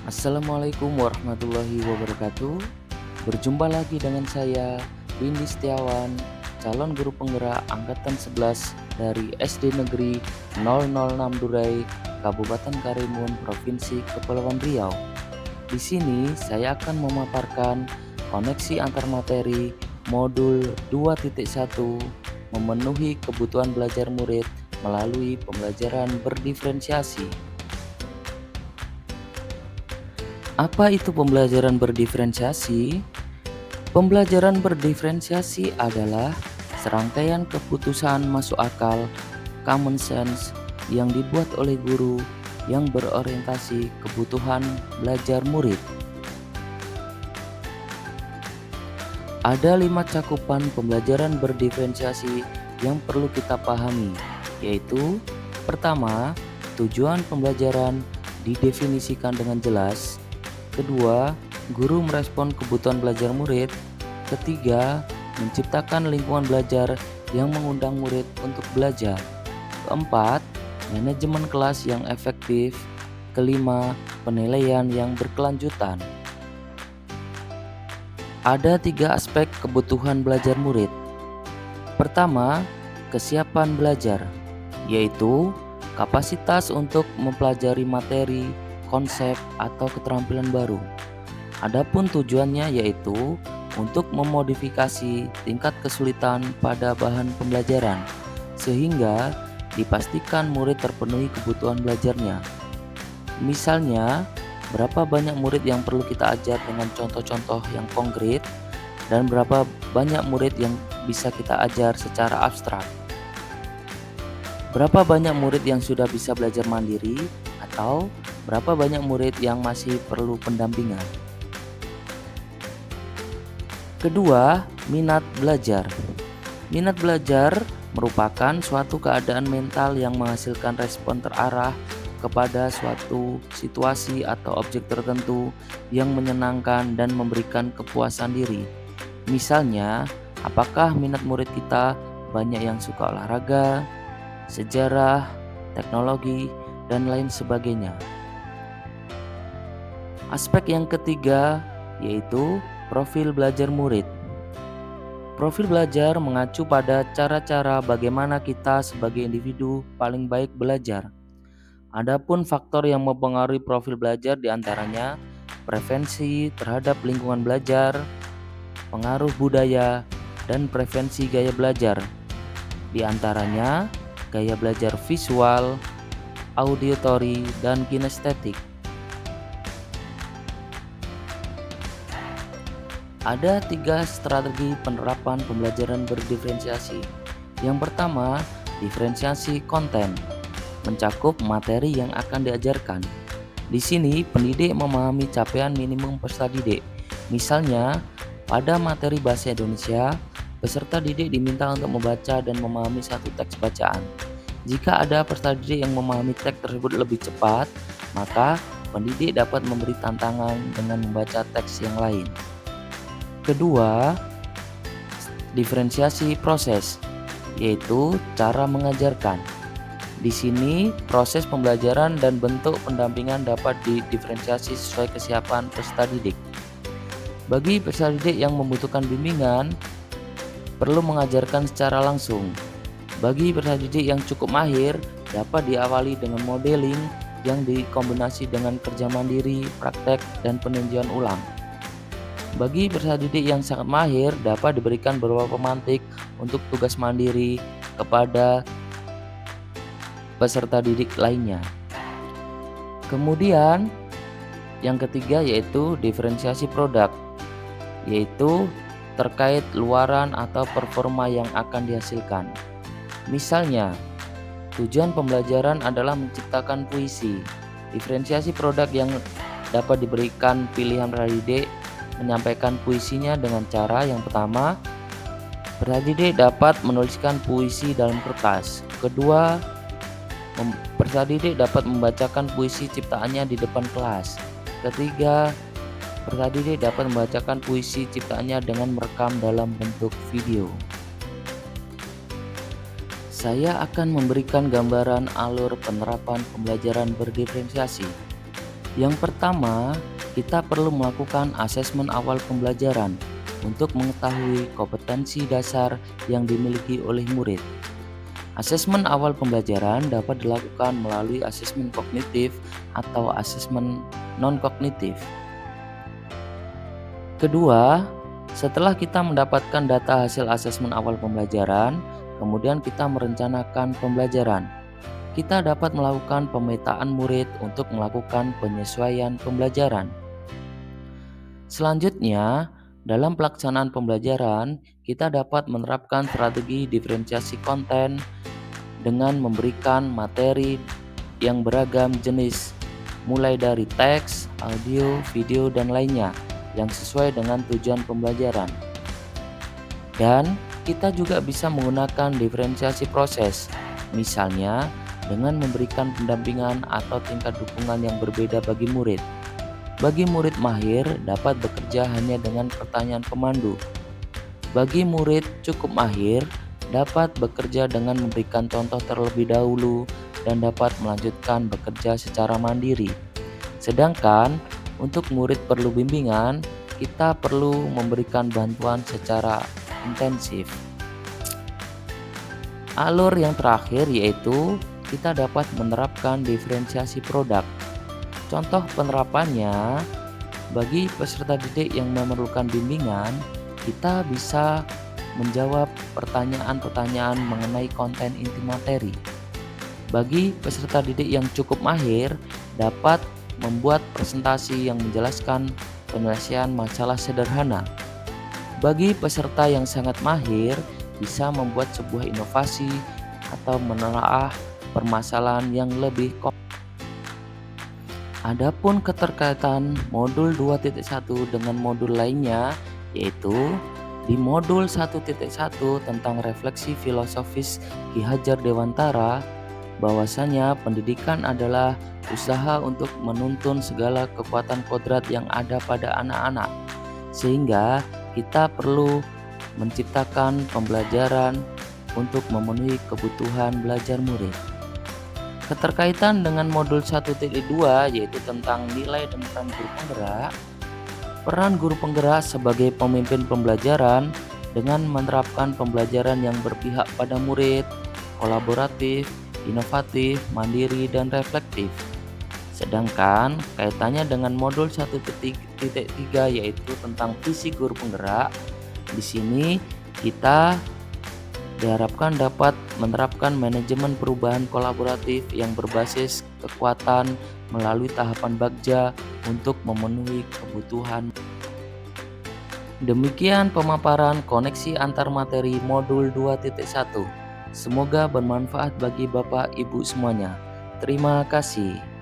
Assalamualaikum warahmatullahi wabarakatuh. Berjumpa lagi dengan saya, Windy Setiawan, calon guru penggerak angkatan 11 dari SD Negeri 006 Durai, Kabupaten Karimun, Provinsi Kepulauan Riau. Di sini saya akan memaparkan koneksi antar materi modul 2.1 memenuhi kebutuhan belajar murid melalui pembelajaran berdiferensiasi. Apa itu pembelajaran berdiferensiasi? Pembelajaran berdiferensiasi adalah serangkaian keputusan masuk akal, common sense, yang dibuat oleh guru yang berorientasi kebutuhan belajar murid. Ada 5 cakupan pembelajaran berdiferensiasi yang perlu kita pahami, yaitu pertama, tujuan pembelajaran didefinisikan dengan jelas. Kedua, guru merespon kebutuhan belajar murid. Ketiga, menciptakan lingkungan belajar yang mengundang murid untuk belajar. Keempat, manajemen kelas yang efektif. Kelima, penilaian yang berkelanjutan. Ada 3 aspek kebutuhan belajar murid. Pertama, kesiapan belajar, yaitu kapasitas untuk mempelajari materi, konsep, atau keterampilan baru. Adapun tujuannya yaitu untuk memodifikasi tingkat kesulitan pada bahan pembelajaran sehingga dipastikan murid terpenuhi kebutuhan belajarnya. Misalnya, berapa banyak murid yang perlu kita ajar dengan contoh-contoh yang konkret dan berapa banyak murid yang bisa kita ajar secara abstrak. Berapa banyak murid yang sudah bisa belajar mandiri atau berapa banyak murid yang masih perlu pendampingan. Kedua, minat belajar. Minat belajar merupakan suatu keadaan mental yang menghasilkan respon terarah kepada suatu situasi atau objek tertentu yang menyenangkan dan memberikan kepuasan diri. Misalnya, apakah minat murid kita banyak yang suka olahraga, sejarah, teknologi, dan lain sebagainya. Aspek yang ketiga yaitu profil belajar murid. Profil belajar mengacu pada cara-cara bagaimana kita sebagai individu paling baik belajar. Adapun faktor yang mempengaruhi profil belajar diantaranya preferensi terhadap lingkungan belajar, pengaruh budaya, dan preferensi gaya belajar. Di antaranya gaya belajar visual, auditory, dan kinestetik. Ada 3 strategi penerapan pembelajaran berdiferensiasi. Yang pertama, diferensiasi konten, mencakup materi yang akan diajarkan. Di sini, pendidik memahami capaian minimum peserta didik. Misalnya, pada materi bahasa Indonesia, peserta didik diminta untuk membaca dan memahami satu teks bacaan. Jika ada peserta didik yang memahami teks tersebut lebih cepat, maka pendidik dapat memberi tantangan dengan membaca teks yang lain. Kedua, diferensiasi proses, yaitu cara mengajarkan. Di sini, proses pembelajaran dan bentuk pendampingan dapat didiferensiasi sesuai kesiapan peserta didik. Bagi peserta didik yang membutuhkan bimbingan, perlu mengajarkan secara langsung. Bagi peserta didik yang cukup mahir, dapat diawali dengan modeling yang dikombinasi dengan kerja mandiri, praktek, dan peninjauan ulang. Bagi peserta didik yang sangat mahir, dapat diberikan beberapa pemantik untuk tugas mandiri kepada peserta didik lainnya. Kemudian, yang ketiga yaitu diferensiasi produk, yaitu terkait luaran atau performa yang akan dihasilkan. Misalnya, tujuan pembelajaran adalah menciptakan puisi. Diferensiasi produk yang dapat diberikan pilihan peserta didik menyampaikan puisinya dengan cara yang pertama, peserta didik dapat menuliskan puisi dalam kertas. Kedua, peserta didik dapat membacakan puisi ciptaannya di depan kelas. Ketiga, peserta didik dapat membacakan puisi ciptaannya dengan merekam dalam bentuk video. Saya akan memberikan gambaran alur penerapan pembelajaran berdiferensiasi. Yang pertama, kita perlu melakukan asesmen awal pembelajaran untuk mengetahui kompetensi dasar yang dimiliki oleh murid. Asesmen awal pembelajaran dapat dilakukan melalui asesmen kognitif atau asesmen non-kognitif. Kedua, setelah kita mendapatkan data hasil asesmen awal pembelajaran, kemudian kita merencanakan pembelajaran. Kita dapat melakukan pemetaan murid untuk melakukan penyesuaian pembelajaran. Selanjutnya, dalam pelaksanaan pembelajaran, kita dapat menerapkan strategi diferensiasi konten dengan memberikan materi yang beragam jenis, mulai dari teks, audio, video, dan lainnya yang sesuai dengan tujuan pembelajaran. Dan kita juga bisa menggunakan diferensiasi proses, misalnya dengan memberikan pendampingan atau tingkat dukungan yang berbeda bagi murid. Bagi murid mahir dapat bekerja hanya dengan pertanyaan pemandu. Bagi murid cukup mahir dapat bekerja dengan memberikan contoh terlebih dahulu dan dapat melanjutkan bekerja secara mandiri. Sedangkan untuk murid perlu bimbingan, kita perlu memberikan bantuan secara intensif. Alur yang terakhir yaitu kita dapat menerapkan diferensiasi produk. Contoh penerapannya, bagi peserta didik yang memerlukan bimbingan, kita bisa menjawab pertanyaan-pertanyaan mengenai konten inti materi. Bagi peserta didik yang cukup mahir, dapat membuat presentasi yang menjelaskan penyelesaian masalah sederhana. Bagi peserta yang sangat mahir, bisa membuat sebuah inovasi atau menelaah permasalahan yang lebih kompleks. Adapun keterkaitan modul 2.1 dengan modul lainnya, yaitu di modul 1.1 tentang refleksi filosofis Ki Hajar Dewantara, bahwasanya pendidikan adalah usaha untuk menuntun segala kekuatan kodrat yang ada pada anak-anak, sehingga kita perlu menciptakan pembelajaran untuk memenuhi kebutuhan belajar murid. Keterkaitan dengan modul 1.2 yaitu tentang nilai dan peran guru penggerak. Peran guru penggerak sebagai pemimpin pembelajaran dengan menerapkan pembelajaran yang berpihak pada murid, kolaboratif, inovatif, mandiri, dan reflektif. Sedangkan kaitannya dengan modul 1.3 yaitu tentang visi guru penggerak. Di sini kita diharapkan dapat menerapkan manajemen perubahan kolaboratif yang berbasis kekuatan melalui tahapan bagja untuk memenuhi kebutuhan. Demikian pemaparan koneksi antar materi modul 2.1. Semoga bermanfaat bagi Bapak Ibu semuanya. Terima kasih.